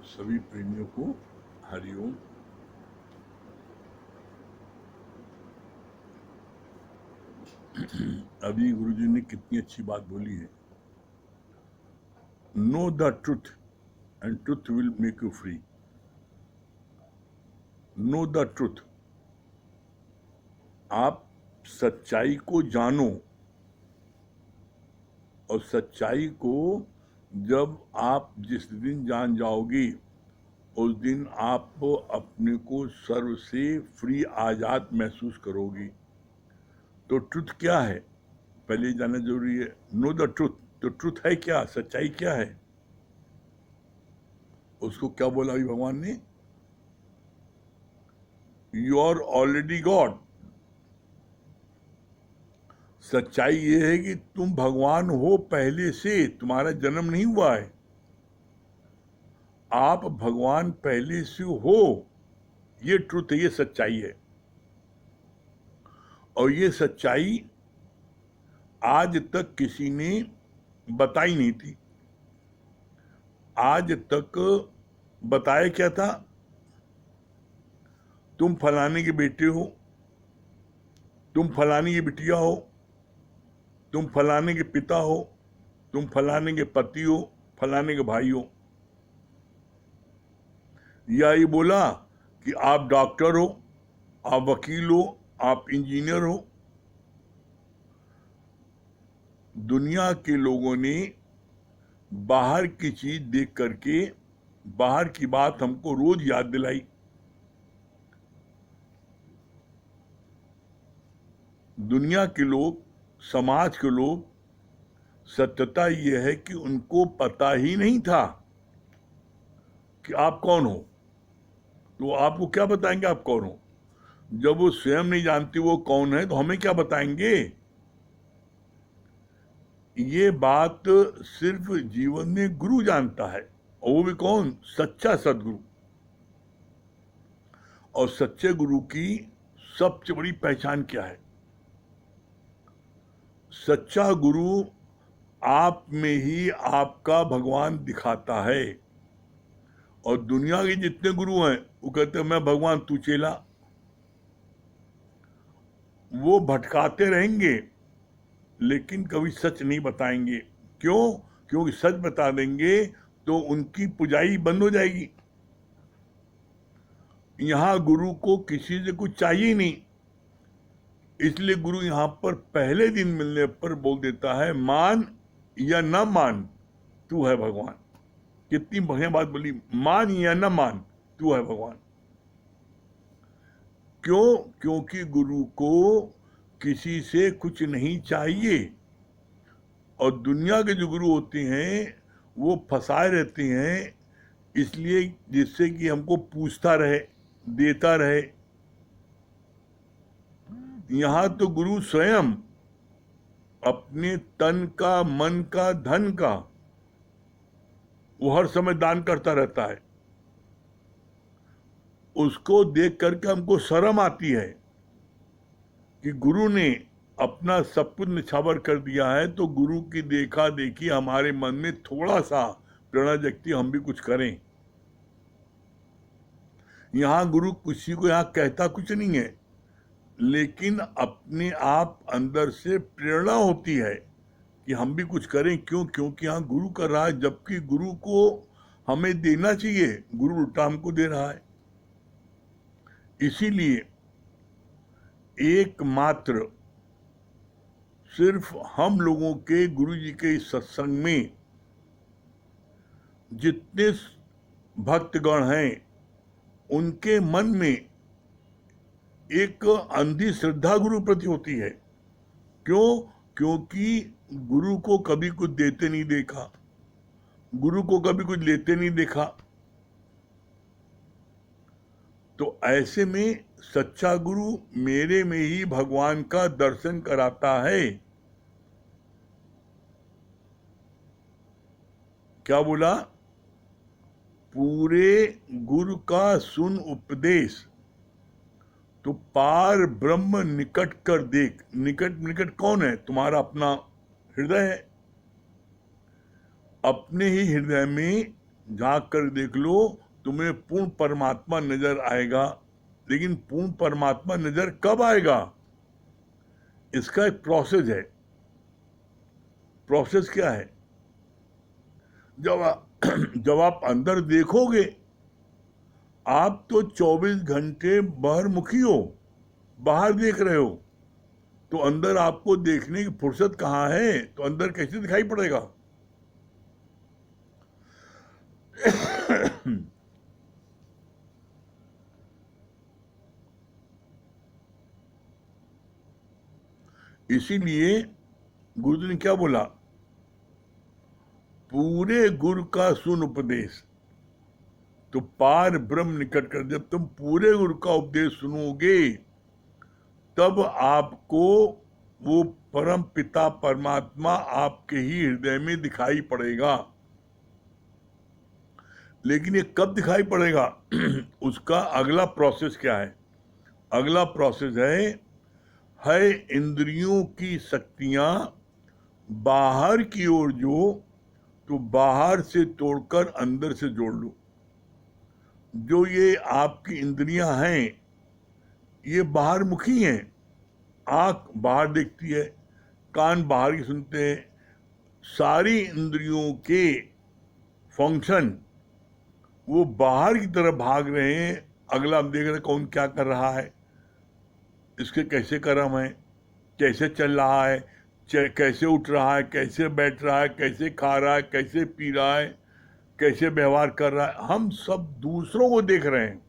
सभी प्रेमियों को हरिओम। अभी गुरुजी ने कितनी अच्छी बात बोली है, know the truth and truth will make you free. Know the truth, आप सच्चाई को जानो, और सच्चाई को जब आप जिस दिन जान जाओगे उस दिन आप अपने को सर्व से फ्री आजाद महसूस करोगे। तो ट्रुथ क्या है पहले जानना जरूरी है। नो द ट्रुथ, तो ट्रुथ है क्या, सच्चाई क्या है? उसको क्या बोला अभी भगवान ने? You are already God. सच्चाई ये है कि तुम भगवान हो पहले से, तुम्हारा जन्म नहीं हुआ है, आप भगवान पहले से हो। ये ट्रुथ है, ये सच्चाई है। और ये सच्चाई आज तक किसी ने बताई नहीं थी। आज तक बताया क्या था? तुम फलाने के बेटे हो, तुम फलाने की बिटिया हो, तुम फलाने के पिता हो, तुम फलाने के पति हो, फलाने के भाई हो। या ये बोला कि आप डॉक्टर हो, आप वकील हो, आप इंजीनियर हो। दुनिया के लोगों ने बाहर की चीज देख करके बाहर की बात हमको रोज याद दिलाई। दुनिया के लोग, समाज के लोग, सत्यता यह है कि उनको पता ही नहीं था कि आप कौन हो। तो आपको क्या बताएंगे आप कौन हो? जब वो स्वयं नहीं जानती वो कौन है तो हमें क्या बताएंगे? ये बात सिर्फ जीवन में गुरु जानता है, और वो भी कौन? सच्चा सदगुरु। और सच्चे गुरु की सबसे बड़ी पहचान क्या है? सच्चा गुरु आप में ही आपका भगवान दिखाता है। और दुनिया के जितने गुरु हैं वो कहते हैं मैं भगवान तू चेला। वो भटकाते रहेंगे लेकिन कभी सच नहीं बताएंगे। क्यों? क्योंकि सच बता देंगे तो उनकी पुजाई बंद हो जाएगी। यहां गुरु को किसी से कुछ चाहिए नहीं, इसलिए गुरु यहां पर पहले दिन मिलने पर बोल देता है मान या न मान, तू है भगवान। कितनी बढ़िया बात बोली, मान या न मान, तू है भगवान। क्यों? क्योंकि गुरु को किसी से कुछ नहीं चाहिए। और दुनिया के जो गुरु होते हैं वो फंसाए रहते हैं, इसलिए जिससे कि हमको पूछता रहे, देता रहे। यहां तो गुरु स्वयं अपने तन का, मन का, धन का वो हर समय दान करता रहता है। उसको देख करके हमको शर्म आती है कि गुरु ने अपना सब कुछ निछावर कर दिया है, तो गुरु की देखा देखी हमारे मन में थोड़ा सा प्रेरणा जगती, हम भी कुछ करें। यहां गुरु किसी को यहां कहता कुछ नहीं है, लेकिन अपने आप अंदर से प्रेरणा होती है कि हम भी कुछ करें। क्यों? क्योंकि यहां गुरु कर रहा है, जबकि गुरु को हमें देना चाहिए, गुरु उल्टा हमको दे रहा है। इसीलिए एकमात्र सिर्फ हम लोगों के गुरु जी के सत्संग में जितने भक्तगण हैं उनके मन में एक अंधी श्रद्धा गुरु प्रति होती है। क्यों? क्योंकि गुरु को कभी कुछ देते नहीं देखा, गुरु को कभी कुछ लेते नहीं देखा। तो ऐसे में सच्चा गुरु मेरे में ही भगवान का दर्शन कराता है। क्या बोला? पूरे गुरु का सुन उपदेश, तो पार ब्रह्म निकट कर देख। निकट निकट कौन है? तुम्हारा अपना हृदय है। अपने ही हृदय में झांक कर देख लो, तुम्हें पूर्ण परमात्मा नजर आएगा। लेकिन पूर्ण परमात्मा नजर कब आएगा? इसका एक प्रोसेस है। प्रोसेस क्या है? जब आप अंदर देखोगे, आप तो 24 घंटे बहिर्मुखी हो, बाहर देख रहे हो, तो अंदर आपको देखने की फुर्सत कहाँ है? तो अंदर कैसे दिखाई पड़ेगा? इसीलिए गुरु ने क्या बोला? पूरे गुरु का सुन उपदेश, तो पार ब्रह्म निकट कर। जब तुम पूरे गुरु का उपदेश सुनोगे, तब आपको वो परम पिता परमात्मा आपके ही हृदय में दिखाई पड़ेगा। लेकिन ये कब दिखाई पड़ेगा? उसका अगला प्रोसेस क्या है? अगला प्रोसेस है इंद्रियों की शक्तियां बाहर की ओर तो बाहर से तोड़कर अंदर से जोड़ लो। जो ये आपकी इंद्रियां हैं, ये बाहर मुखी हैं। आंख बाहर देखती है, कान बाहर की सुनते हैं, सारी इंद्रियों के फंक्शन वो बाहर की तरफ भाग रहे हैं। अगला हम देख रहे हैं कौन क्या कर रहा है, इसके कैसे कर्म है, कैसे चल रहा है, कैसे उठ रहा है, कैसे बैठ रहा है, कैसे खा रहा है, कैसे पी रहा है, कैसे व्यवहार कर रहा है। हम सब दूसरों को देख रहे हैं।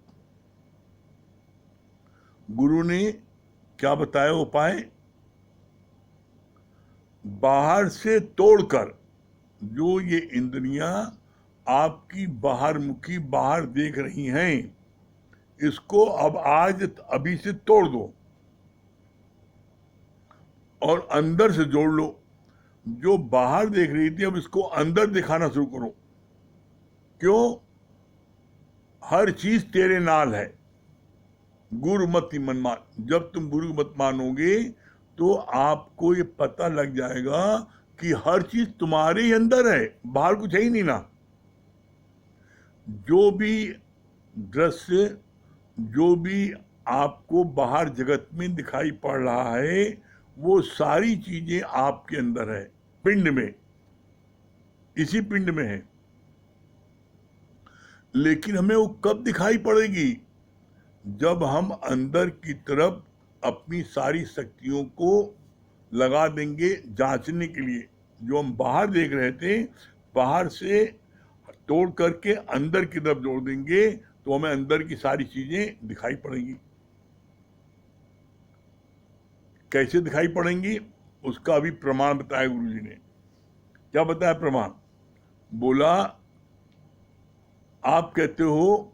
गुरु ने क्या बताया उपाय? बाहर से तोड़कर जो ये इंद्रियां आपकी बाहर मुखी बाहर देख रही हैं, इसको अब आज अभी से तोड़ दो और अंदर से जोड़ लो। जो बाहर देख रही थी, अब इसको अंदर दिखाना शुरू करो। क्यों? हर चीज तेरे नाल है। गुरु मत ही मन मान। जब तुम गुरु मत मानोगे, तो आपको ये पता लग जाएगा कि हर चीज तुम्हारे ही अंदर है, बाहर कुछ है ही नहीं ना। जो भी दृश्य, जो भी आपको बाहर जगत में दिखाई पड़ रहा है, वो सारी चीजें आपके अंदर है, पिंड में, इसी पिंड में है। लेकिन हमें वो कब दिखाई पड़ेगी? जब हम अंदर की तरफ अपनी सारी शक्तियों को लगा देंगे जांचने के लिए। जो हम बाहर देख रहे थे, बाहर से तोड़ करके अंदर की तरफ जोड़ देंगे, तो हमें अंदर की सारी चीजें दिखाई पड़ेंगी। कैसे दिखाई पड़ेंगी? उसका अभी प्रमाण बताया गुरु जी ने। क्या बताया प्रमाण? बोला, आप कहते हो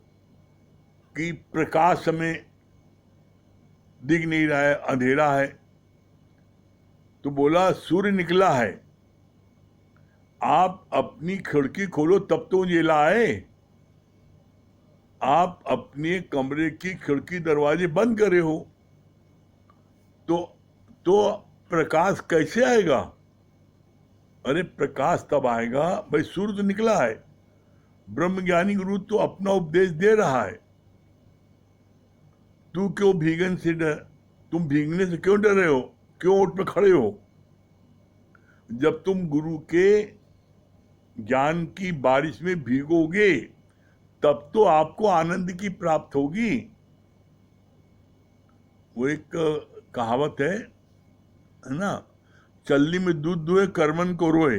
कि प्रकाश हमें दिख नहीं रहा है, अंधेरा है। तो बोला, सूर्य निकला है, आप अपनी खिड़की खोलो तब तो उजेला है। आप अपने कमरे की खिड़की दरवाजे बंद करे हो, तो प्रकाश कैसे आएगा? अरे प्रकाश तब आएगा, भाई सूर्य तो निकला है, ब्रह्मज्ञानी गुरु तो अपना उपदेश दे रहा है। तू क्यों भीगन से डर? तुम भीगने से क्यों डर रहे हो? क्यों उठ पे खड़े हो? जब तुम गुरु के ज्ञान की बारिश में भीगोगे, तब तो आपको आनंद की प्राप्त होगी। वो एक कहावत है ना, चलनी में दूध दुए कर्मन को रोए।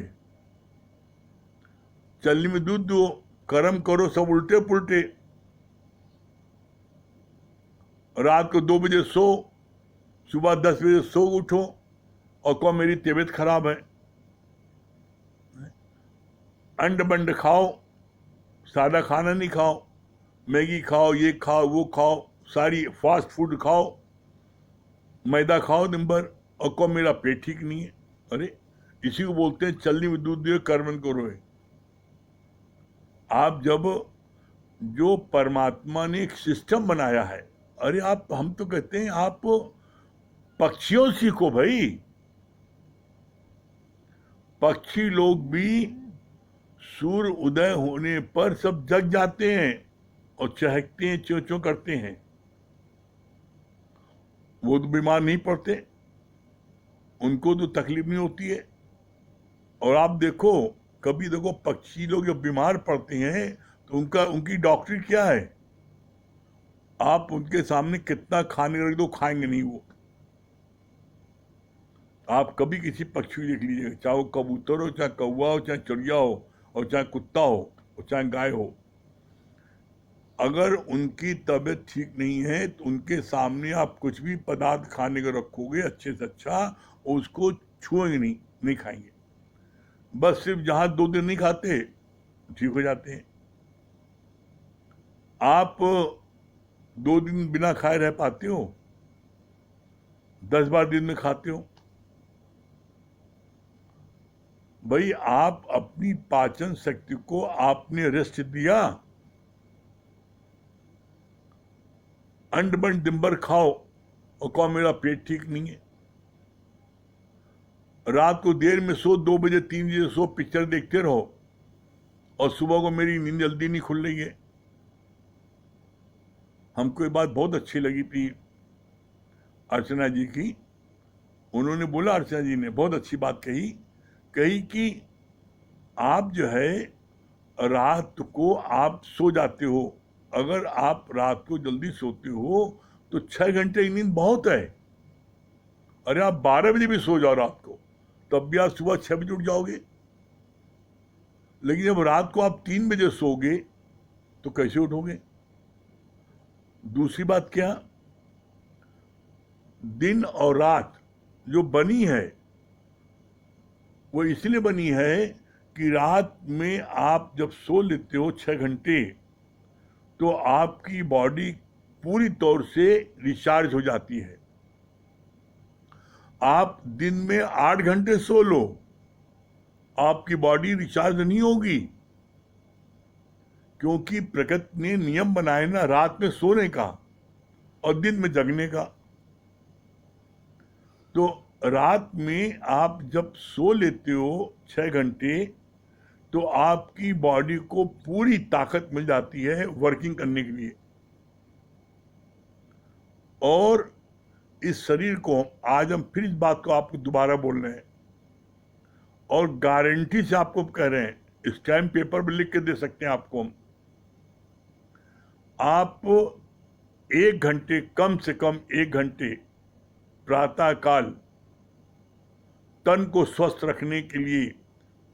चलनी में दूध दो, कर्म करो सब उल्टे पुल्टे। रात को 2 बजे सो, सुबह 10 बजे सो उठो और कहो मेरी तबीयत खराब है। अंड बंड खाओ, सादा खाना नहीं खाओ, मैगी खाओ, ये खाओ, वो खाओ, सारी फास्ट फूड खाओ, मैदा खाओ दिन भर, और कहो मेरा पेट ठीक नहीं है। अरे इसी को बोलते हैं चलनी में दूध दिए कर्मन को रोए। आप जब, जो परमात्मा ने एक सिस्टम बनाया है, अरे आप, हम तो कहते हैं आप पक्षियों सीखो भाई। पक्षी लोग भी सूर्य उदय होने पर सब जग जाते हैं और चहकते हैं, च्यों च्यों करते हैं। वो तो बीमार नहीं पड़ते, उनको तो तकलीफ नहीं होती है। और आप देखो, कभी देखो पक्षी लोग जब बीमार पड़ते हैं तो उनकी डॉक्टरी क्या है? आप उनके सामने कितना खाने रख दो, खाएंगे नहीं वो। आप कभी किसी पक्षी को देख लीजिएगा, चाहे वो कबूतर हो, चाहे कौवा हो, चाहे चिड़िया हो, और चाहे कुत्ता हो, और चाहे गाय हो, अगर उनकी तबीयत ठीक नहीं है तो उनके सामने आप कुछ भी पदार्थ खाने को रखोगे अच्छे से अच्छा, उसको छुएंगे नहीं, नहीं खाएंगे। बस सिर्फ जहां 2 दिन नहीं खाते ठीक हो जाते हैं। आप 2 दिन बिना खाए रह पाते हो? 10-12 दिन में खाते हो? भाई, आप अपनी पाचन शक्ति को आपने रेस्ट दिया? अंड बंड दिन भर खाओ और कहो मेरा पेट ठीक नहीं है। रात को देर में सो, 2 बजे 3 बजे सो, पिक्चर देखते रहो, और सुबह को मेरी नींद जल्दी नहीं खुल रही है। हमको ये बात बहुत अच्छी लगी थी अर्चना जी की। उन्होंने बोला, अर्चना जी ने बहुत अच्छी बात कही कि आप जो है रात को आप सो जाते हो। अगर आप रात को जल्दी सोते हो तो 6 घंटे की नींद बहुत है। अरे आप 12 बजे भी सो जाओ रात को, तब भी आप सुबह 6 बजे उठ जाओगे। लेकिन जब रात को आप 3 बजे सोओगे तो कैसे उठोगे? दूसरी बात क्या, दिन और रात जो बनी है वो इसलिए बनी है कि रात में आप जब सो लेते हो 6 घंटे तो आपकी बॉडी पूरी तौर से रिचार्ज हो जाती है। आप दिन में 8 घंटे सो लो, आपकी बॉडी रिचार्ज नहीं होगी, क्योंकि प्रकृति ने नियम बनाए ना रात में सोने का और दिन में जगने का। तो रात में आप जब सो लेते हो 6 घंटे तो आपकी बॉडी को पूरी ताकत मिल जाती है वर्किंग करने के लिए। और इस शरीर को, आज हम फिर इस बात को आपको दोबारा बोल रहे हैं और गारंटी से आपको कह रहे हैं, स्टैम्प पेपर पर लिख के दे सकते हैं आपको हम, आप 1 घंटे, कम से कम 1 घंटे प्रातःकाल तन को स्वस्थ रखने के लिए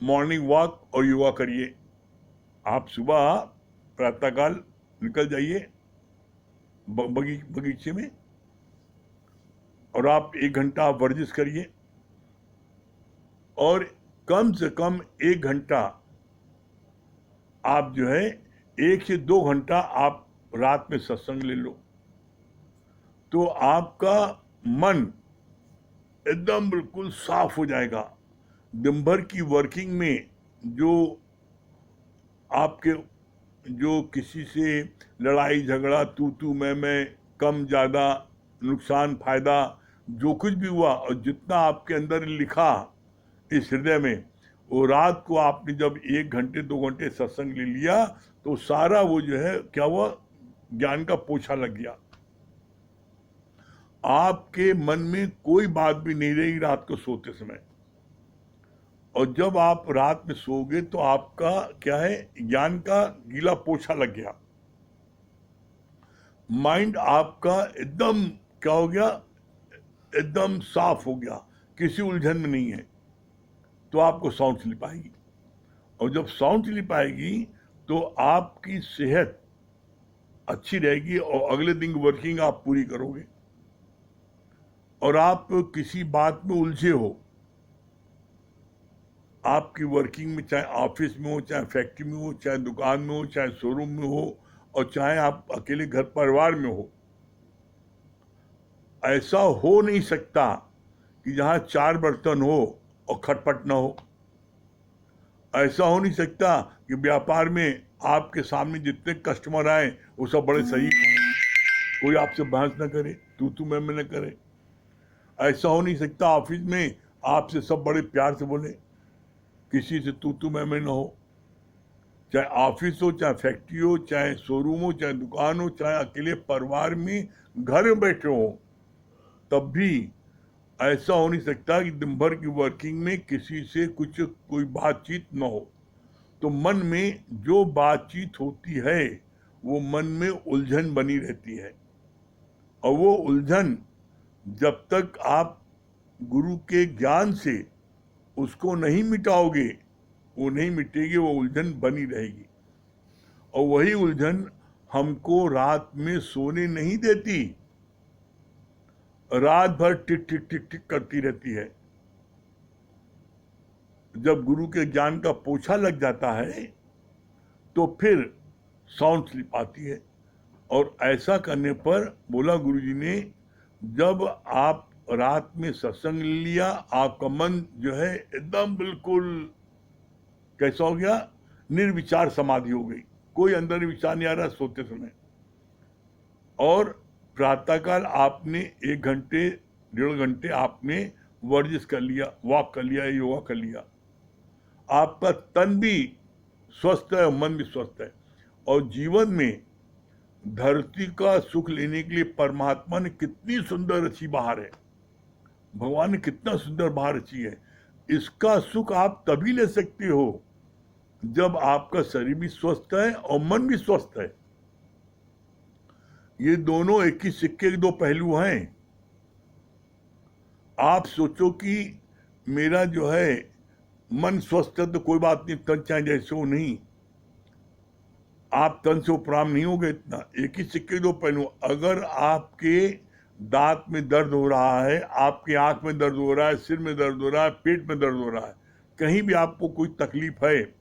मॉर्निंग वॉक और योगा करिए। आप सुबह प्रातःकाल निकल जाइए बगीचे में और आप 1 घंटा आप वर्जिश करिए, और कम से कम 1 घंटा आप जो है 1 से 2 घंटा आप रात में सत्संग ले लो, तो आपका मन एकदम बिल्कुल साफ हो जाएगा। दिन भर की वर्किंग में जो आपके जो किसी से लड़ाई झगड़ा, तू मैं, कम ज़्यादा, नुकसान फायदा, जो कुछ भी हुआ और जितना आपके अंदर लिखा इस हृदय में, वो रात को आपने जब 1 घंटे 2 घंटे सत्संग ले लिया तो सारा वो जो है क्या हुआ, ज्ञान का पोछा लग गया। आपके मन में कोई बात भी नहीं रही रात को सोते समय। और जब आप रात में सोओगे तो आपका क्या है, ज्ञान का गीला पोछा लग गया। माइंड आपका एकदम क्या हो गया, एकदम साफ हो गया, किसी उलझन में नहीं है। तो आपको साउंड स्लीप आएगी, और जब साउंड स्लीप आएगी तो आपकी सेहत अच्छी रहेगी और अगले दिन वर्किंग आप पूरी करोगे। और आप किसी बात में उलझे हो, आपकी वर्किंग में, चाहे ऑफिस में हो, चाहे फैक्ट्री में हो, चाहे दुकान में हो, चाहे शोरूम में हो, और चाहे आप अकेले घर परिवार में हो, ऐसा हो नहीं सकता कि जहां 4 बर्तन हो और खटपट ना हो। ऐसा हो नहीं सकता कि व्यापार में आपके सामने जितने कस्टमर आए वो सब बड़े सही हैं, कोई आपसे बहस न करे, तू मैं न करे। ऐसा हो नहीं सकता ऑफिस में आपसे सब बड़े प्यार से बोले, किसी से तू मैं न हो। चाहे ऑफिस हो, चाहे फैक्ट्री हो, चाहे शोरूम हो, चाहे दुकान हो, चाहे अकेले परिवार में घर में बैठे हो, तब भी ऐसा हो नहीं सकता कि दिन भर की वर्किंग में किसी से कोई बातचीत न हो। तो मन में जो बातचीत होती है वो मन में उलझन बनी रहती है, और वो उलझन जब तक आप गुरु के ज्ञान से उसको नहीं मिटाओगे, वो नहीं मिटेगी, वो उलझन बनी रहेगी। और वही उलझन हमको रात में सोने नहीं देती, रात भर टिक टिक टिक टिक करती रहती है। जब गुरु के ज्ञान का पोछा लग जाता है तो फिर साउंड स्लीप आती है। और ऐसा करने पर बोला गुरुजी ने, जब आप रात में सत्संग ले लिया, आपका मन जो है एकदम बिल्कुल कैसा हो गया, निर्विचार समाधि हो गई, कोई अंदर विचार नहीं आ रहा सोते समय। और प्रातःकाल आपने 1 घंटे 1.5 घंटे आपने वर्जिश कर लिया, वॉक कर लिया, योगा कर लिया, आपका तन भी स्वस्थ है और मन भी स्वस्थ है। और जीवन में धरती का सुख लेने के लिए परमात्मा ने कितनी सुंदर रची बाहर है, भगवान ने कितना सुंदर बाहर रची है। इसका सुख आप तभी ले सकते हो जब आपका शरीर भी स्वस्थ है और मन भी स्वस्थ है। ये दोनों एक ही सिक्के के दो पहलू हैं। आप सोचो कि मेरा जो है मन स्वस्थ है तो कोई बात नहीं, तन चाहे जैसे हो, नहीं, आप तन से उपराम नहीं होगे इतना। एक ही सिक्के के दो पहलू। अगर आपके दांत में दर्द हो रहा है, आपके आंख में दर्द हो रहा है, सिर में दर्द हो रहा है, पेट में दर्द हो रहा है, कहीं भी आपको कोई तकलीफ है,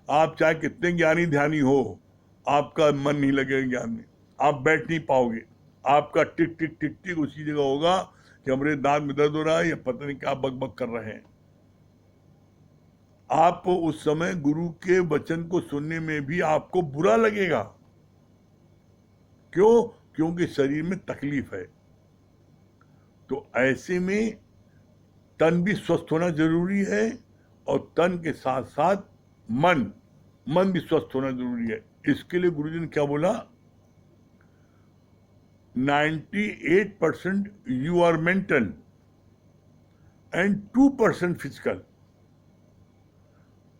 आप चाहे कितने ज्ञानी ध्यानी हो, आपका मन नहीं लगेगा ज्ञान में, आप बैठ नहीं पाओगे, आपका टिक टिक टिक टिक उसी जगह होगा कि हमारे दांत में दर्द हो रहा है या पता नहीं क्या बक बक कर रहे हैं। आप उस समय गुरु के वचन को सुनने में भी आपको बुरा लगेगा। क्यों? क्योंकि शरीर में तकलीफ है। तो ऐसे में तन भी स्वस्थ होना जरूरी है, और तन के साथ साथ मन भी स्वस्थ होना जरूरी है। इसके लिए गुरुजी ने क्या बोला, 98% you are mental and 2% physical.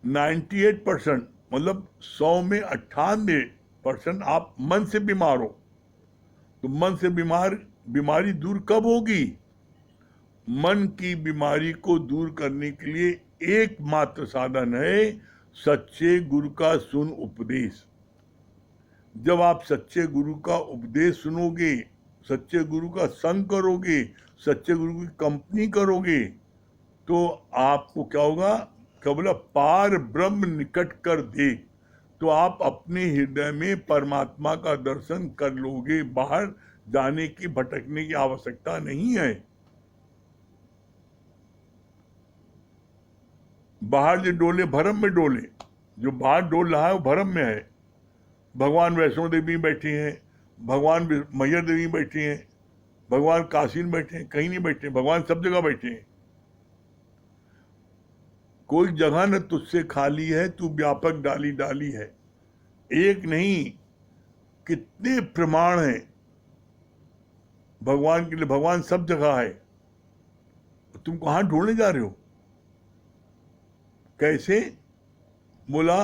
98% मतलब 100 में 98% आप मन से बीमार हो। तो मन से बीमारी दूर कब होगी? मन की बीमारी को दूर करने के लिए एकमात्र साधन है सच्चे गुरु का सुन उपदेश। जब आप सच्चे गुरु का उपदेश सुनोगे, सच्चे गुरु का संग करोगे, सच्चे गुरु की कंपनी करोगे, तो आपको क्या होगा, केवल पार ब्रह्म निकट कर दे, तो आप अपने हृदय में परमात्मा का दर्शन कर लोगे। बाहर जाने की, भटकने की आवश्यकता नहीं है। बाहर जो डोले भरम में डोले, जो बाहर डोल रहा है वो भरम में है। भगवान वैष्णो देवी बैठे हैं, भगवान मैहर देवी बैठे हैं, भगवान काशी में बैठे हैं, कहीं नहीं बैठे, भगवान सब जगह बैठे हैं। कोई जगह न तुझसे खाली है, तू व्यापक डाली डाली है। एक नहीं, कितने प्रमाण हैं भगवान के लिए। भगवान सब जगह है। तुम कहां ढूंढने जा रहे हो? कैसे? बोला,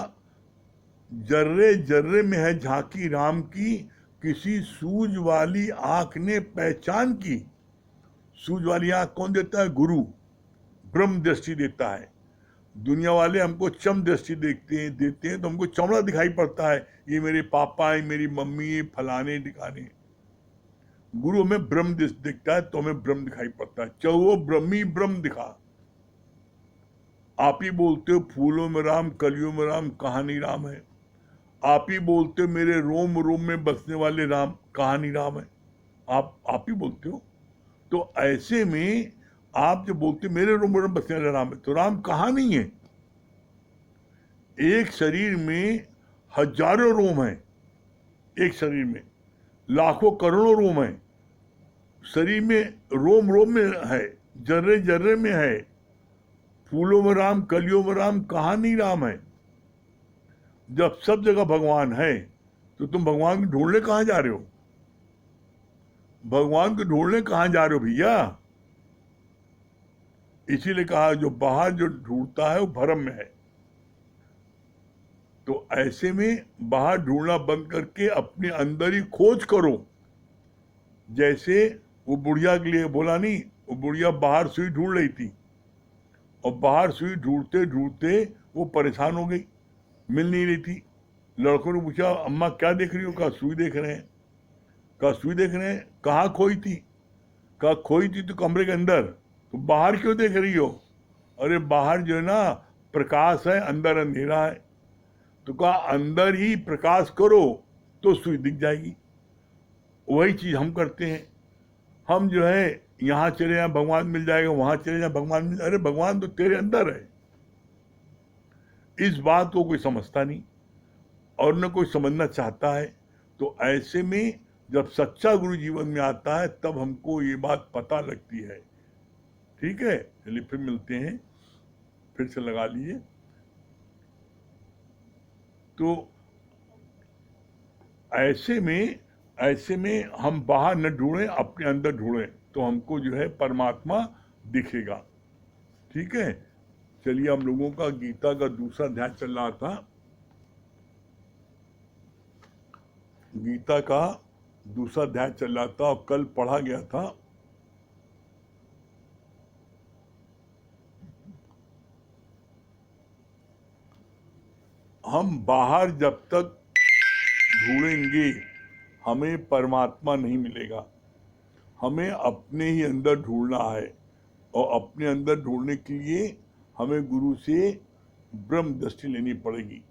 जर्रे जर्रे में है झांकी राम की, किसी सूझ वाली आंख ने पहचान की। सूझ वाली आंख कौन देता है? गुरु ब्रह्म दृष्टि देता है। दुनिया वाले हमको चम दृष्टि देते हैं तो हमको चमड़ा दिखाई पड़ता है, ये मेरे पापा है, मेरी मम्मी है, फलाने ठिकाने। गुरु हमें ब्रह्म दिखता है तो हमें ब्रह्म दिखाई पड़ता है। चलो ब्रह्मी ब्रह्म दिखा। आप ही बोलते हो फूलों में राम, कलियों में राम, कहानी राम है। आप ही बोलते हो मेरे रोम रोम में बसने वाले राम, कहानी राम है। आप ही बोलते हो। तो ऐसे में आप जो बोलते हो मेरे रोम रोम बसने वाले राम है, तो राम कहाँ नहीं है? एक शरीर में हजारों रोम है, एक शरीर में लाखों करोड़ों रोम है। शरीर में रोम रोम में है, जर्रे जर्रे में है। फूलों में राम, कलियों में राम, कहाँ नहीं राम है? जब सब जगह भगवान है तो तुम भगवान को ढूंढने कहाँ जा रहे हो? भगवान को ढूंढने कहाँ जा रहे हो भैया? इसीलिए कहा जो बाहर जो ढूंढता है वो भरम में है। तो ऐसे में बाहर ढूंढना बंद करके अपने अंदर ही खोज करो। जैसे वो बुढ़िया के लिए बोला नहीं, वो बुढ़िया बाहर सुई ढूंढ रही थी और बाहर सुई ढूंढते ढूंढते वो परेशान हो गई, मिल नहीं रही थी। लड़कों ने पूछा अम्मा क्या देख रही हो? कहा सुई देख रहे हैं। कहा सुई देख रहे हैं, कहाँ खोई थी? कहा खोई थी तो कमरे के अंदर, तो बाहर क्यों देख रही हो? अरे बाहर जो है ना प्रकाश है, अंदर अंधेरा है। तो कहा अंदर ही प्रकाश करो तो सुई दिख जाएगी। वही चीज हम करते हैं। हम जो है यहाँ चले जाए भगवान मिल जाएगा, वहां चले जाए भगवान मिल, अरे भगवान तो तेरे अंदर है। इस बात को कोई समझता नहीं और न कोई समझना चाहता है। तो ऐसे में जब सच्चा गुरु जीवन में आता है तब हमको ये बात पता लगती है। ठीक है, चलिए फिर मिलते हैं, फिर से लगा लीजिए। तो ऐसे में हम बाहर न ढूंढें, अपने अंदर ढूंढें तो हमको जो है परमात्मा दिखेगा। ठीक है, चलिए हम लोगों का गीता का दूसरा अध्याय चल रहा था। गीता का दूसरा अध्याय चल रहा था और कल पढ़ा गया था हम बाहर जब तक ढूंढेंगे हमें परमात्मा नहीं मिलेगा। हमें अपने ही अंदर ढूंढना है और अपने अंदर ढूंढने के लिए हमें गुरु से ब्रह्म दृष्टि लेनी पड़ेगी।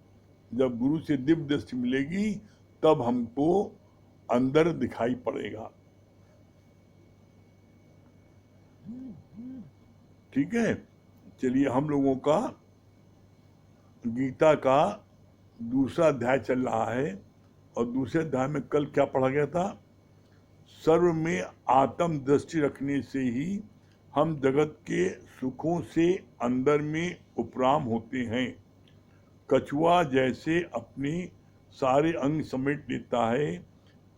जब गुरु से दिव्य दृष्टि मिलेगी तब हमको अंदर दिखाई पड़ेगा। ठीक है, चलिए हम लोगों का गीता का दूसरा अध्याय चल रहा है और दूसरे अध्याय में कल क्या पढ़ा गया था? सर्व में आत्म दृष्टि रखने से ही हम जगत के सुखों से अंदर में उपराम होते हैं। कछुआ जैसे अपने सारे अंग समेट लेता है,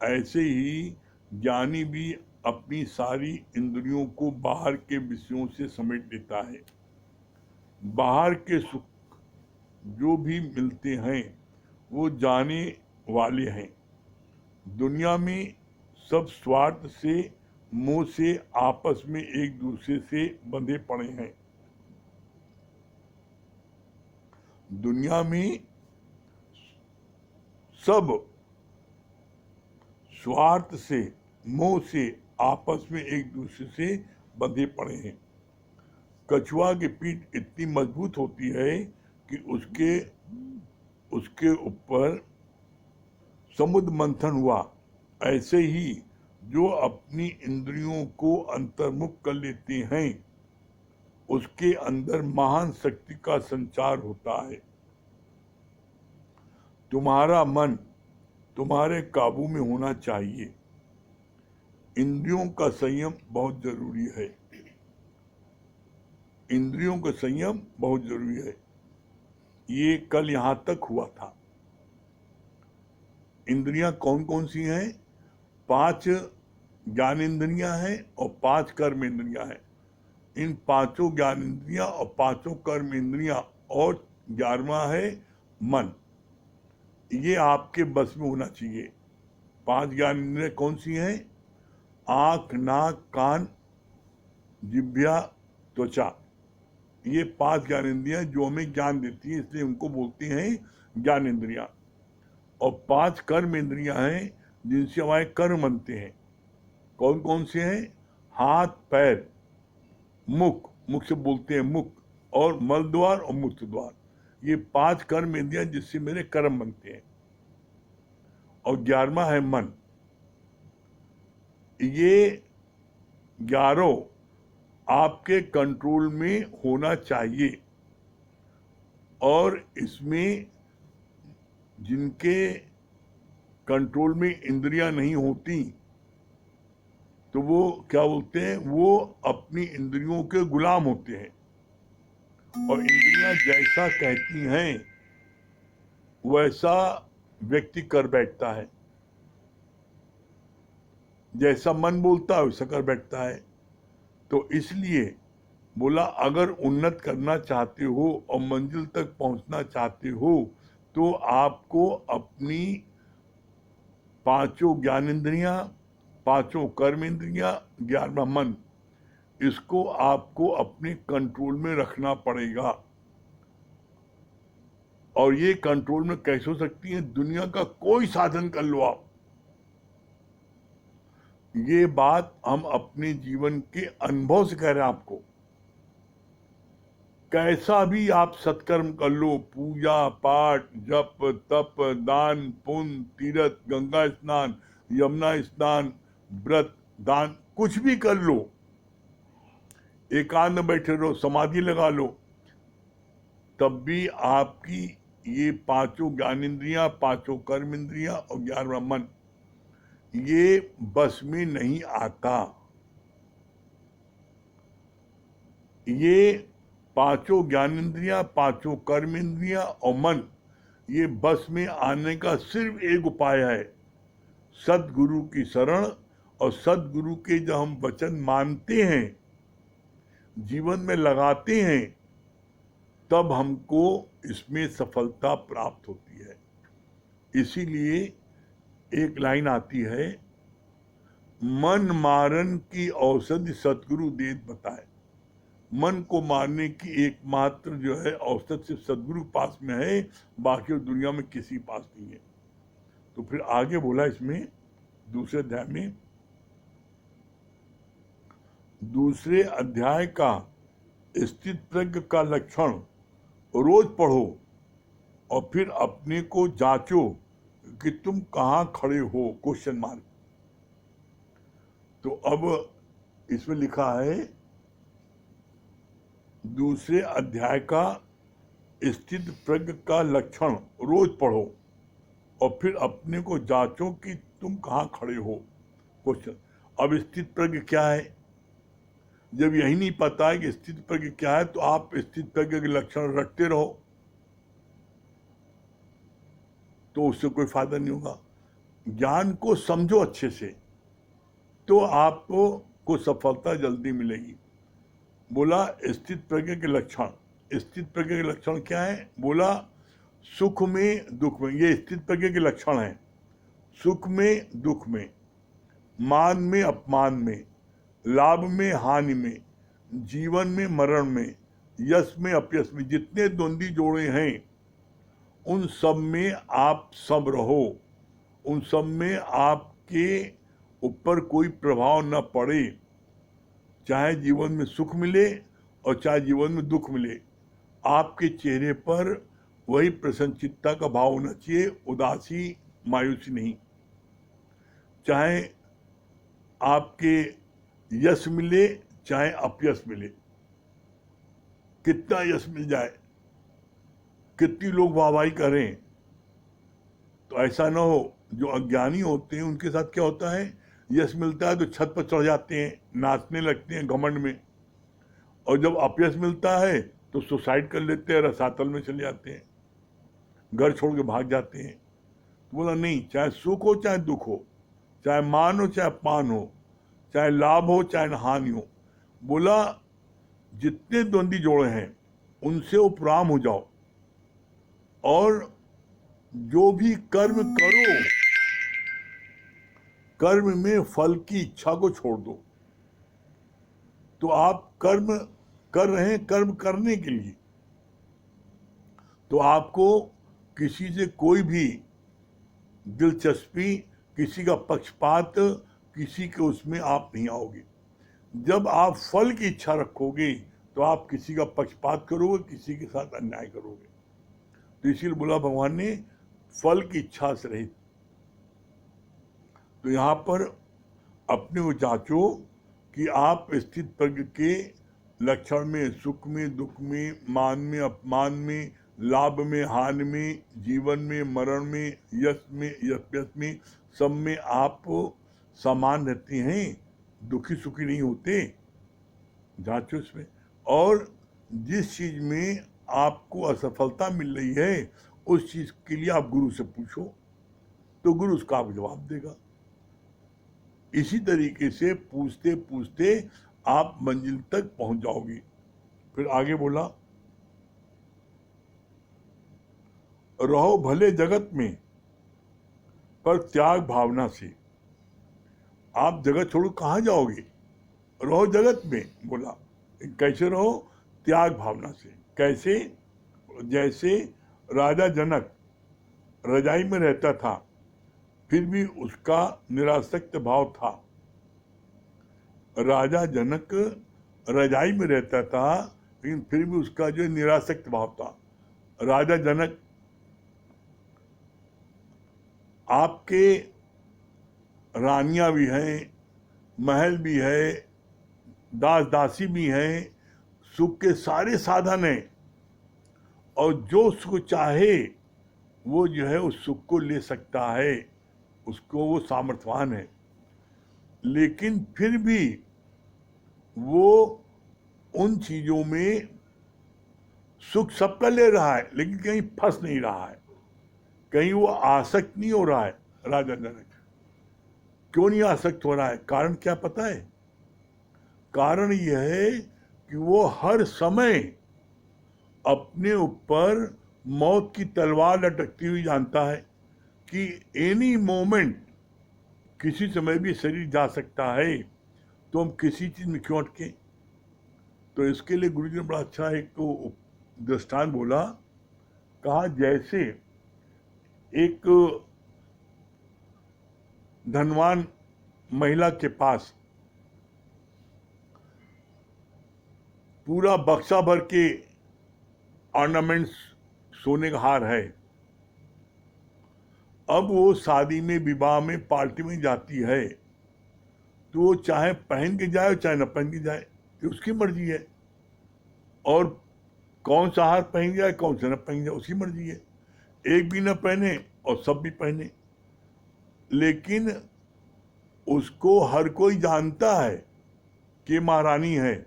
ऐसे ही ज्ञानी भी अपनी सारी इंद्रियों को बाहर के विषयों से समेट लेता है। बाहर के सुख जो भी मिलते हैं वो जाने वाले हैं। दुनिया में सब स्वार्थ से, मोह से आपस में एक दूसरे से बंधे पड़े हैं। दुनिया में सब स्वार्थ से, मोह से आपस में एक दूसरे से बंधे पड़े हैं। कछुआ की पीठ इतनी मजबूत होती है कि उसके ऊपर समुद्र मंथन हुआ। ऐसे ही जो अपनी इंद्रियों को अंतर्मुख कर लेते हैं उसके अंदर महान शक्ति का संचार होता है। तुम्हारा मन तुम्हारे काबू में होना चाहिए। इंद्रियों का संयम बहुत जरूरी है। इंद्रियों का संयम बहुत जरूरी है। ये कल यहां तक हुआ था। इंद्रियां कौन कौन सी हैं? 5 ज्ञान इंद्रियां हैं और 5 कर्म इंद्रियां हैं। इन 5 ज्ञान इंद्रियां और 5 कर्म इंद्रियां और 11वां है मन, ये आपके बस में होना चाहिए। 5 ज्ञान इंद्रियां कौन सी हैं? आंख, नाक, कान, जिह्वा, त्वचा। ये 5 ज्ञान इंद्रियां जो हमें ज्ञान देती है, इसलिए उनको बोलते हैं ज्ञान इंद्रियां। और 5 कर्म इंद्रियां हैं जिनसे हमारे कर्म बनते हैं। कौन कौन से हैं? हाथ, पैर, मुख, मुख से बोलते हैं मुख, और मल द्वार और मूत्र द्वार। ये 5 कर्म इंद्रियां जिससे मेरे कर्म बनते हैं। और 11वां है मन। ये 11 आपके कंट्रोल में होना चाहिए। और इसमें जिनके कंट्रोल में इंद्रियां नहीं होती तो वो क्या बोलते हैं? वो अपनी इंद्रियों के गुलाम होते हैं। और इंद्रियां जैसा कहती हैं वैसा व्यक्ति कर बैठता है, जैसा मन बोलता है वैसा कर बैठता है। तो इसलिए बोला अगर उन्नत करना चाहते हो और मंजिल तक पहुंचना चाहते हो तो आपको अपनी पांचों ज्ञानेंद्रियां, पांचों कर्म इंद्रियां, 11वां मन, इसको आपको अपने कंट्रोल में रखना पड़ेगा। और ये कंट्रोल में कैसे हो सकती है? दुनिया का कोई साधन कर लो आप। ये बात हम अपने जीवन के अनुभव से कह रहे हैं आपको। कैसा भी आप सत्कर्म कर लो, पूजा पाठ, जप तप, दान पुण्य, तीर्थ, गंगा स्नान, यमुना स्नान, व्रत दान, कुछ भी कर लो, एकांत में बैठे रहो, समाधि लगा लो, तब भी आपकी ये पांचों ज्ञानेंद्रियां, पांचों कर्म इंद्रियां और 11वां मन ये बस में नहीं आता। ये पांचों ज्ञानेंद्रियां, पांचों कर्म इंद्रियां और मन ये बस में आने का सिर्फ एक उपाय है, सदगुरु की शरण। और सदगुरु के जब हम वचन मानते हैं, जीवन में लगाते हैं, तब हमको इसमें सफलता प्राप्त होती है। इसीलिए एक लाइन आती है, मन मारन की औषधि सतगुरु देत बताए। मन को मारने की एकमात्र जो है औषध सिर्फ सदगुरु पास में है, बाकी दुनिया में किसी पास नहीं है। तो फिर आगे बोला इसमें दूसरे अध्याय में, दूसरे अध्याय का स्थित प्रज्ञ का लक्षण रोज पढ़ो और फिर अपने को जांचो कि तुम कहां खड़े हो, क्वेश्चन मार्क। तो अब इसमें लिखा है दूसरे अध्याय का स्थित प्रज्ञ का लक्षण रोज पढ़ो और फिर अपने को जांचो कि तुम कहां खड़े हो, क्वेश्चन। अब स्थित प्रज्ञ क्या है? जब यही नहीं पता है कि स्थित प्रज्ञ क्या है, तो आप स्थित प्रज्ञ के लक्षण रटते रहो तो उससे कोई फायदा नहीं होगा। ज्ञान को समझो अच्छे से, तो आपको सफलता जल्दी मिलेगी। बोला स्थित प्रज्ञ के लक्षण। स्थित प्रज्ञ के लक्षण क्या है? बोला सुख में दुख में, ये स्थित प्रज्ञ के लक्षण है। सुख में दुख में, मान में अपमान में, लाभ में हानि में, जीवन में मरण में, यश में अपयश में, जितने द्वंद्वी जोड़े हैं उन सब में आप सब रहो। उन सब में आपके ऊपर कोई प्रभाव न पड़े, चाहे जीवन में सुख मिले और चाहे जीवन में दुख मिले, आपके चेहरे पर वही प्रसन्नचित्ता का भाव होना चाहिए, उदासी मायूसी नहीं। चाहे आपके यश मिले चाहे अपयश मिले, कितना यश मिल जाए, कितनी लोग वाहवाही करें, तो ऐसा ना हो। जो अज्ञानी होते हैं उनके साथ क्या होता है, यश मिलता है तो छत पर चढ़ जाते हैं, नाचने लगते हैं घमंड में, और जब अपयश मिलता है तो सुसाइड कर लेते हैं, रसातल में चले जाते हैं, घर छोड़ के भाग जाते हैं। तो बोला नहीं, चाहे सुख हो चाहे दुख हो, चाहे मान हो चाहे अपमान हो, चाहे लाभ हो चाहे हानि हो, बोला जितने द्वंद्वी जोड़े हैं उनसे उपराम हो जाओ और जो भी कर्म करो, कर्म में फल की इच्छा को छोड़ दो। तो आप कर्म कर रहे हैं कर्म करने के लिए, तो आपको किसी से कोई भी दिलचस्पी, किसी का पक्षपात, किसी के उसमें आप नहीं आओगे। जब आप फल की इच्छा रखोगे तो आप किसी का पक्षपात करोगे, किसी के साथ अन्याय करोगे। तो इसीलिए बोला भगवान ने फल की इच्छा से रहित। तो यहाँ पर अपने को जांचो कि आप स्थित प्रज्ञ के लक्षण में, सुख में दुख में, मान में अपमान में, लाभ में हानि में, जीवन में मरण में, यश में यश में, सब में आप समान रहते हैं, दुखी सुखी नहीं होते। जांचो इसमें। और जिस चीज में आपको असफलता मिल रही है उस चीज के लिए आप गुरु से पूछो, तो गुरु उसका आपको जवाब देगा। इसी तरीके से पूछते पूछते आप मंजिल तक पहुंच जाओगी। फिर आगे बोला, रहो भले जगत में पर त्याग भावना से। आप जगत छोड़ो कहाँ जाओगे? रहो जगत में। बोला कैसे रहो? त्याग भावना से। कैसे? जैसे राजा जनक रजाई में रहता था, फिर भी उसका निरासक्त भाव था। राजा जनक रजाई में रहता था, लेकिन फिर भी उसका जो निरासक्त भाव था। राजा जनक, आपके रानियां भी हैं, महल भी है, दास दासी भी हैं, सुख के सारे साधन हैं, और जो सुख चाहे वो जो है उस सुख को ले सकता है, उसको वो सामर्थ्यवान है। लेकिन फिर भी वो उन चीजों में सुख सबका ले रहा है, लेकिन कहीं फंस नहीं रहा है, कहीं वो आसक्त नहीं हो रहा है। राजा जनक क्यों नहीं आसक्त हो रहा है? कारण क्या पता है? कारण यह है कि वो हर समय अपने ऊपर मौत की तलवार लटकती हुई जानता है कि एनी मोमेंट, किसी समय भी शरीर जा सकता है, तो हम किसी चीज में क्यों अटके? तो इसके लिए गुरु जी ने बड़ा अच्छा एक दृष्टांत बोला। कहा जैसे एक धनवान महिला के पास पूरा बक्सा भर के ऑर्नामेंट्स, सोने का हार है। अब वो शादी में, विवाह में, पार्टी में जाती है, तो वो चाहे पहन के जाए चाहे न पहन के जाए, ये उसकी मर्जी है। और कौन सा हार पहन जाए कौन सा न पहन जाए, उसकी मर्जी है। एक भी न पहने और सब भी पहने, लेकिन उसको हर कोई जानता है कि महारानी है।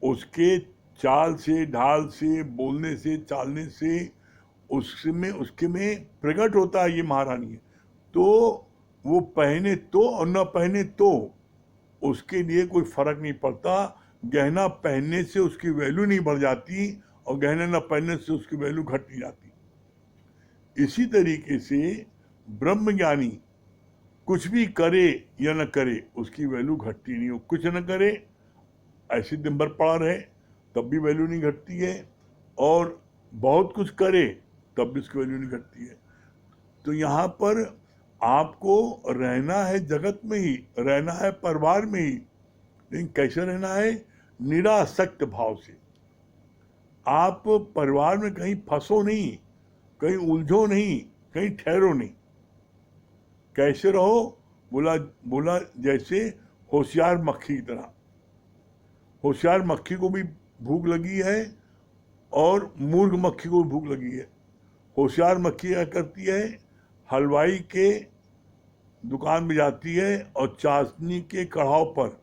उसके चाल से, ढाल से, बोलने से, चालने से उसके में प्रकट होता है ये महारानी है। तो वो पहने तो और न पहने तो उसके लिए कोई फर्क नहीं पड़ता। गहना पहनने से उसकी वैल्यू नहीं बढ़ जाती, और गहना न पहनने से उसकी वैल्यू घट नहीं जाती। इसी तरीके से ब्रह्मज्ञानी कुछ भी करे या न करे, उसकी वैल्यू घटती नहीं हो। कुछ न करे, ऐसे दिन भर पड़ा रहे, तब भी वैल्यू नहीं घटती है, और बहुत कुछ करे तब भी उसकी वैल्यू नहीं घटती है। तो यहाँ पर आपको रहना है जगत में ही, रहना है परिवार में ही, लेकिन कैसे रहना है? निरासक्त भाव से। आप परिवार में कहीं फंसो नहीं, कहीं उलझो नहीं, कहीं ठहरो नहीं। कैसे रहो? बोला जैसे होशियार मक्खी की तरह। होशियार मक्खी को भी भूख लगी है और मूर्ख मक्खी को भी भूख लगी है। होशियार मक्खी क्या करती है? हलवाई के दुकान में जाती है और चाशनी के कढ़ाव पर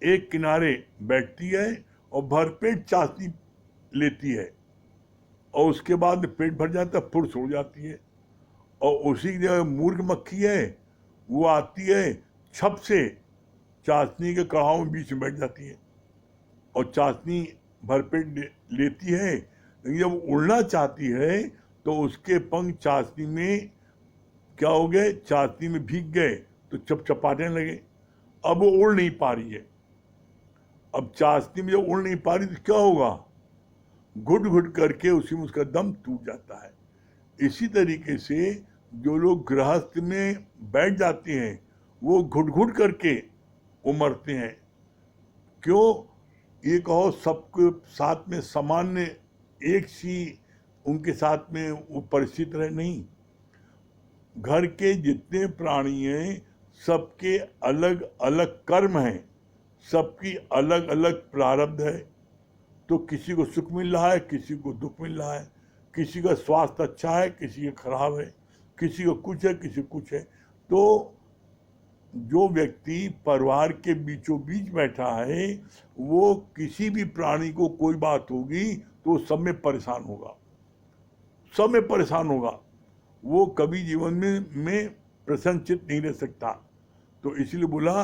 एक किनारे बैठती है और भरपेट चाशनी लेती है, और उसके बाद पेट भर जाता है, फुर्स हो जाती है। और उसी की जगह मूर्ख मक्खी है, वो आती है, छप से चाशनी के कढ़ाव में बीच में बैठ जाती है और चाशनी भरपेट लेती है, लेकिन जब उड़ना चाहती है तो उसके पंख चाशनी में क्या हो गए? चाशनी में भीग गए, तो चपचपाने लगे। अब वो उड़ नहीं पा रही है। अब चाशनी में जब उड़ नहीं पा रही तो क्या होगा? घुट घुट करके उसी में उसका दम टूट जाता है। इसी तरीके से जो लोग गृहस्थ में बैठ जाते हैं, वो घुट घुट करके वो मरते हैं। क्यों? ये कहो सबके साथ में सामान्य एक सी उनके साथ में वो परिस्थिति रहे, नहीं। घर के जितने प्राणी हैं, सबके अलग अलग कर्म हैं, सबकी अलग अलग प्रारब्ध है। तो किसी को सुख मिल रहा है, किसी को दुख मिल रहा है, किसी का स्वास्थ्य अच्छा है, किसी का खराब है, किसी को कुछ है, किसी को कुछ है। तो जो व्यक्ति परिवार के बीचों बीच बैठा है, वो किसी भी प्राणी को कोई बात होगी तो सब में परेशान होगा। सब में परेशान होगा, वो कभी जीवन में प्रसन्नचित्त नहीं रह सकता। तो इसलिए बोला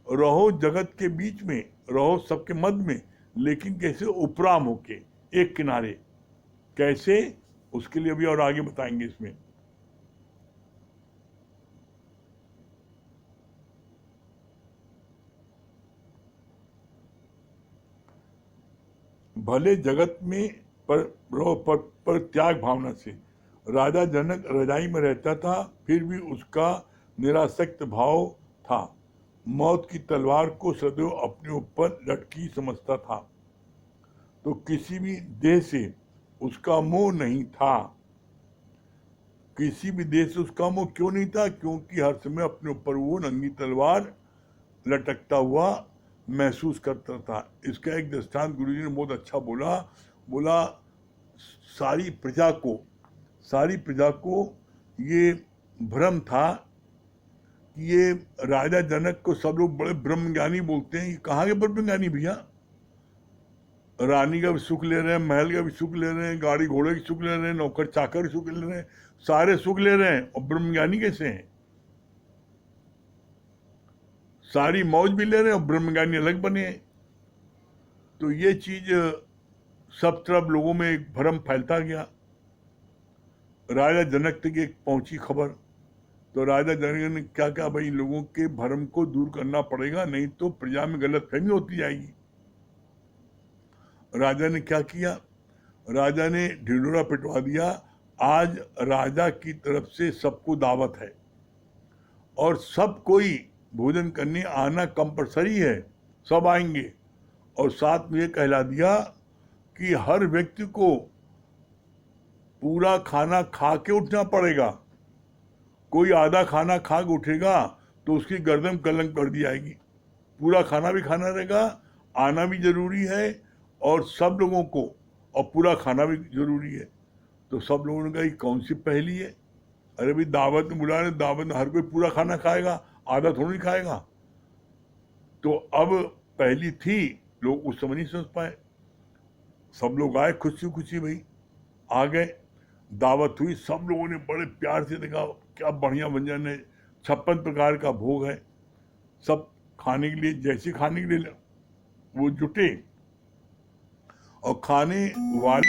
रहो जगत के बीच में, रहो सबके मध्य में, लेकिन कैसे उपराम होके, एक किनारे। कैसे, उसके लिए अभी और आगे बताएंगे इसमें। भले जगत में पर त्याग भावना से। राजा जनक रजाई में रहता था, फिर भी उसका निरासक्त भाव था। मौत की तलवार को सदैव अपने ऊपर लटकी समझता था, तो किसी भी देह से उसका मोह नहीं था। किसी भी देह से उसका मोह क्यों नहीं था? क्योंकि हर समय अपने ऊपर वो नंगी तलवार लटकता हुआ महसूस करता था। इसका एक दृष्टांत गुरुजी ने बहुत अच्छा बोला सारी प्रजा को ये भ्रम था कि ये राजा जनक को सब लोग बड़े ब्रह्मज्ञानी बोलते हैं। ये कहाँ के ब्रह्मज्ञानी भैया? रानी का भी सुख ले रहे हैं, महल का भी सुख ले रहे हैं, गाड़ी घोड़े की सुख ले रहे हैं, नौकर चाकर की सुख ले रहे हैं, सारे सुख ले रहे हैं, और ब्रह्मज्ञानी कैसे हैं? सारी मौज भी ले रहे हैं और ब्रह्मज्ञानी अलग बने हैं। तो ये चीज सब तरफ लोगों में एक भ्रम फैलता गया। राजा जनक तक एक पहुंची खबर, तो राजा जनक ने क्या क्या, भाई लोगों के भ्रम को दूर करना पड़ेगा, नहीं तो प्रजा में गलतफहमी होती जाएगी। राजा ने क्या किया? राजा ने ढिंढोरा पिटवा दिया, आज राजा की तरफ से सबको दावत है और सब कोई भोजन करने आना कंपलसरी है, सब आएंगे। और साथ में ये कहला दिया कि हर व्यक्ति को पूरा खाना खा के उठना पड़ेगा। कोई आधा खाना खा के उठेगा तो उसकी गर्दन कलंक कर दी जाएगी। पूरा खाना भी खाना रहेगा, आना भी जरूरी है, और सब लोगों को, और पूरा खाना भी जरूरी है। तो सब लोगों ने कहा ये कौन सी पहेली है? अरे भाई दावत में बुला रहे, दावत में हर कोई पूरा खाना खाएगा, आधा थोड़ी खाएगा। तो अब पहली थी, लोग उस समय नहीं समझ पाए। सब लोग आए खुशी खुशी, भाई आ गए, दावत हुई, सब लोगों ने बड़े प्यार से देखा क्या बढ़िया व्यंजन है, 56 प्रकार का भोग है। सब खाने के लिए, जैसे खाने के लिए वो जुटे, और खाने वाले